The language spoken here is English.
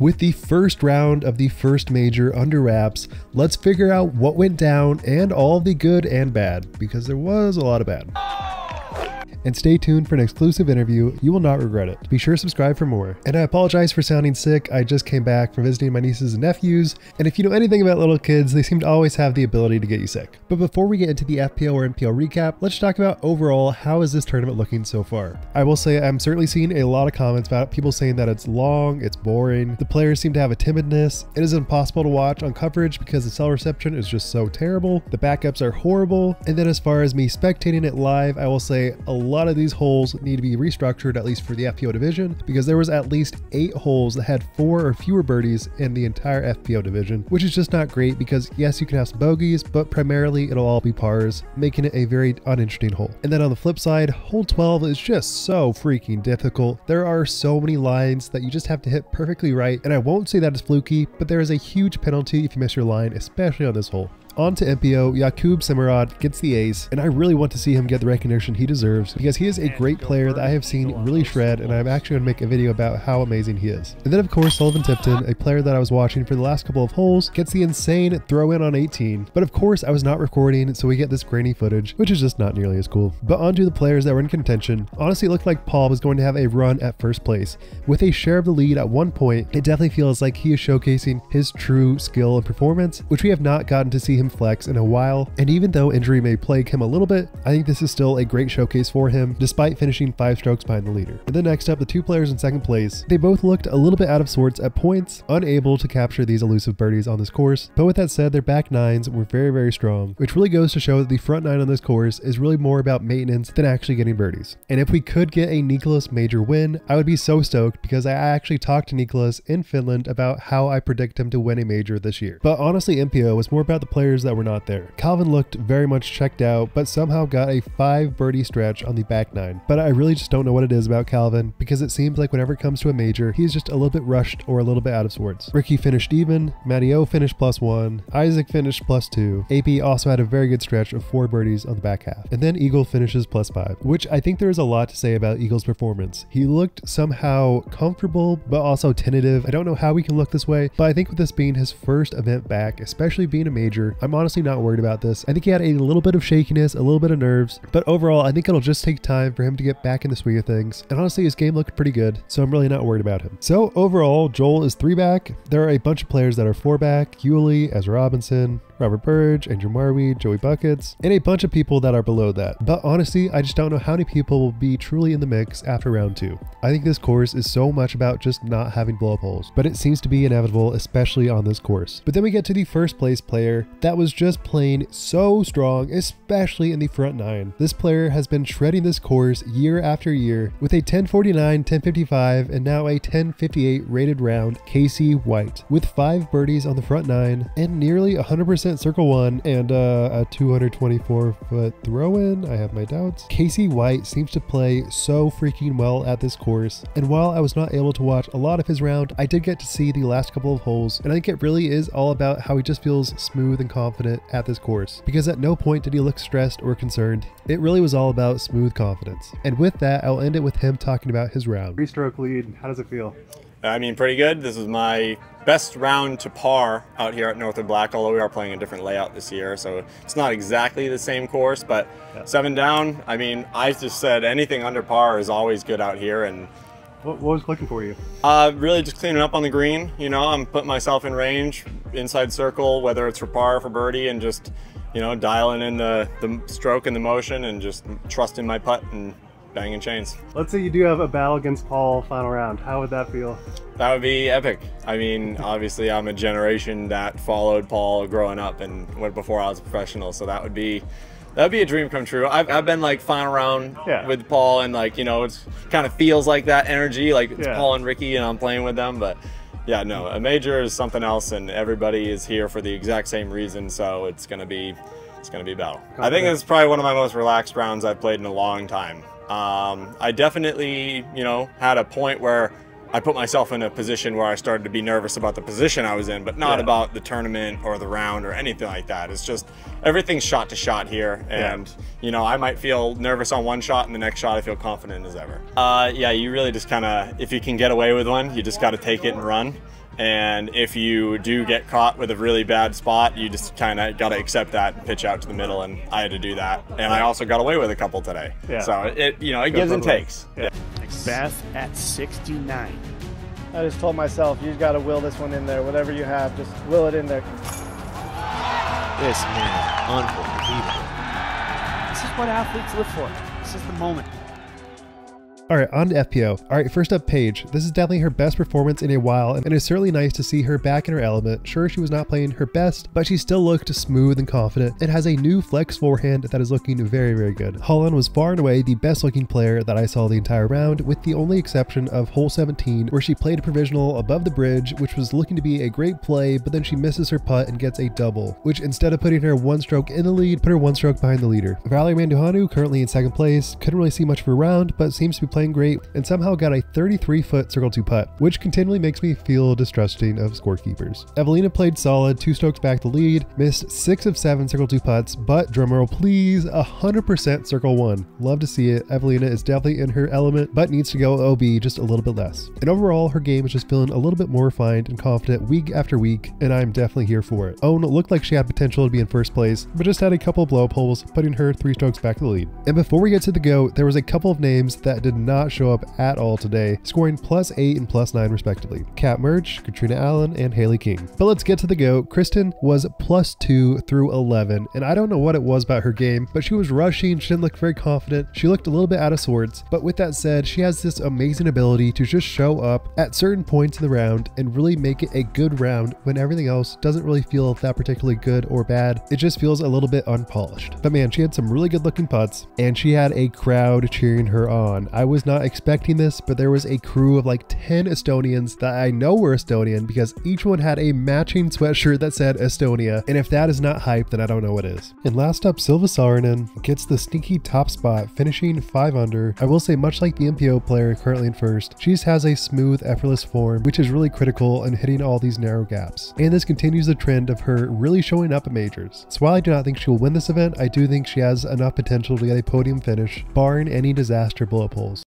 With the first round of the first major under wraps, let's figure out what went down and all the good and bad, because there was a lot of bad. And stay tuned for an exclusive interview. You will not regret it. Be sure to subscribe for more. And I apologize for sounding sick. I just came back from visiting my nieces and nephews, and if you know anything about little kids, they seem to always have the ability to get you sick. But before we get into the FPL or NPL recap, let's talk about overall, how is this tournament looking so far? I will say I'm certainly seeing a lot of comments about it, people saying that it's long, it's boring, the players seem to have a timidness, it is impossible to watch on coverage because the cell reception is just so terrible, the backups are horrible, and then as far as me spectating it live, I will say a lot of these holes need to be restructured, at least for the FPO division, because there was at least 8 holes that had 4 or fewer birdies in the entire FPO division, which is just not great because yes, you can have some bogeys, but primarily it'll all be pars, making it a very uninteresting hole. And then on the flip side, hole 12 is just so freaking difficult. There are so many lines that you just have to hit perfectly right, and I won't say that is fluky, but there is a huge penalty if you miss your line, especially on this hole. On to MPO, Jakub Semerad gets the ace, and I really want to see him get the recognition he deserves because he is a great player that I have seen really shred, and I'm actually going to make a video about how amazing he is. And then of course Sullivan Tipton, a player that I was watching for the last couple of holes, gets the insane throw in on 18, but of course I was not recording, so we get this grainy footage, which is just not nearly as cool. But on to the players that were in contention. Honestly, it looked like Paul was going to have a run at first place. With a share of the lead at one point, it definitely feels like he is showcasing his true skill and performance, which we have not gotten to see him flex in a while, and even though injury may plague him a little bit, I think this is still a great showcase for him despite finishing 5 strokes behind the leader. And then next up, the 2 players in second place. They both looked a little bit out of sorts at points, unable to capture these elusive birdies on this course, but with that said, their back nines were very strong, which really goes to show that the front 9 on this course is really more about maintenance than actually getting birdies. And if we could get a Niklas major win, I would be so stoked because I actually talked to Niklas in Finland about how I predict him to win a major this year. But honestly, MPO was more about the players that were not there. Calvin looked very much checked out, but somehow got a 5 birdie stretch on the back 9. But I really just don't know what it is about Calvin, because it seems like whenever it comes to a major, he's just a little bit rushed or a little bit out of sorts. Ricky finished even, Matteo finished +1, Isaac finished +2, AP also had a very good stretch of 4 birdies on the back half, and then Eagle finishes +5, which I think there is a lot to say about Eagle's performance. He looked somehow comfortable, but also tentative. I don't know how we can look this way, but I think with this being his first event back, especially being a major, I'm honestly not worried about this. I think he had a little bit of shakiness, a little bit of nerves, but overall I think it'll just take time for him to get back in the swing of things, and honestly his game looked pretty good, so I'm really not worried about him. So overall, Joel is 3 back. There are a bunch of players that are 4 back: Yuli, Ezra Robinson, Robert Burge, Andrew Marweed, Joey Buckets, and a bunch of people that are below that. But honestly, I just don't know how many people will be truly in the mix after round 2. I think this course is so much about just not having blow up holes, but it seems to be inevitable, especially on this course. But then we get to the first place player that was just playing so strong, especially in the front 9. This player has been shredding this course year after year with a 1049, 1055, and now a 1058 rated round. Casey White with 5 birdies on the front 9 and nearly 100% circle 1 and a 224-foot throw-in. I have my doubts. Casey White seems to play so freaking well at this course, and while I was not able to watch a lot of his round, I did get to see the last couple of holes, and I think it really is all about how he just feels smooth and confident at this course, because at no point did he look stressed or concerned. It really was all about smooth confidence. And with that, I'll end it with him talking about his round. 3-stroke lead, how does it feel? I mean, pretty good. This is my best round to par out here at Northwood Black, although we are playing a different layout this year, so it's not exactly the same course, but 7 down. I mean, I just said anything under par is always good out here. And what was clicking for you? Really just cleaning up on the green. You know, I'm putting myself in range, inside circle, whether it's for par or for birdie, and just, you know, dialing in the stroke and the motion and just trusting my putt and banging chains. Let's say you do have a battle against Paul final round. How would that feel? That would be epic. I mean, obviously I'm a generation that followed Paul growing up and went before I was a professional, so that would be a dream come true. I've been like final round with Paul, and like, you know, it's kind of feels like that energy, like it's Paul and Ricky and I'm playing with them, but yeah, no, a major is something else, and everybody is here for the exact same reason, so it's gonna be a battle. I think it's probably one of my most relaxed rounds I've played in a long time. I definitely, you know, had a point where I put myself in a position where I started to be nervous about the position I was in, but not about the tournament or the round or anything like that. It's just everything's shot to shot here, and you know, I might feel nervous on one shot and the next shot I feel confident as ever. Yeah, you really just kind of, if you can get away with one, you just got to take it and run. And if you do get caught with a really bad spot, you just kind of got to accept that and pitch out to the middle, and I had to do that. And I also got away with a couple today. So it gives and takes. McBeth at 69. I just told myself, you got to will this one in there. Whatever you have, just will it in there. This man is unbelievable. This is what athletes live for. This is the moment. All right, on to FPO. All right, first up, Paige. This is definitely her best performance in a while, and it's certainly nice to see her back in her element. Sure, she was not playing her best, but she still looked smooth and confident and has a new flex forehand that is looking very, very good. Holyn was far and away the best looking player that I saw the entire round, with the only exception of hole 17, where she played a provisional above the bridge, which was looking to be a great play, but then she misses her putt and gets a double, which instead of putting her 1 stroke in the lead, put her 1 stroke behind the leader. Valerie Mandujano, currently in 2nd place, couldn't really see much of her round, but seems to be playing great and somehow got a 33-foot circle 2 putt, which continually makes me feel distrusting of scorekeepers. Eveliina played solid, 2 strokes back the lead, missed 6 of 7 circle 2 putts, but drumroll please, 100% circle 1. Love to see it. Eveliina is definitely in her element, but needs to go OB just a little bit less. And overall, her game is just feeling a little bit more refined and confident week after week, and I'm definitely here for it. Ohn looked like she had potential to be in 1st place, but just had a couple of blow-up holes, putting her 3 strokes back the lead. And before we get to the GOAT, there was a couple of names that did not show up at all today, scoring +8 and +9 respectively. Kat Merch, Katrina Allen, and Haley King. But let's get to the GOAT. Kristin was +2 through 11, and I don't know what it was about her game, but she was rushing, she didn't look very confident, she looked a little bit out of sorts, but with that said, she has this amazing ability to just show up at certain points in the round and really make it a good round when everything else doesn't really feel that particularly good or bad. It just feels a little bit unpolished. But man, she had some really good looking putts, and she had a crowd cheering her on. I was not expecting this, but there was a crew of like 10 Estonians that I know were Estonian because each one had a matching sweatshirt that said Estonia, and if that is not hype, then I don't know what is. And last up, Silva Saarinen gets the sneaky top spot, finishing 5 under. I will say, much like the MPO player currently in 1st, she just has a smooth, effortless form, which is really critical in hitting all these narrow gaps. And this continues the trend of her really showing up at majors. So while I do not think she will win this event, I do think she has enough potential to get a podium finish, barring any disaster blow-up holes.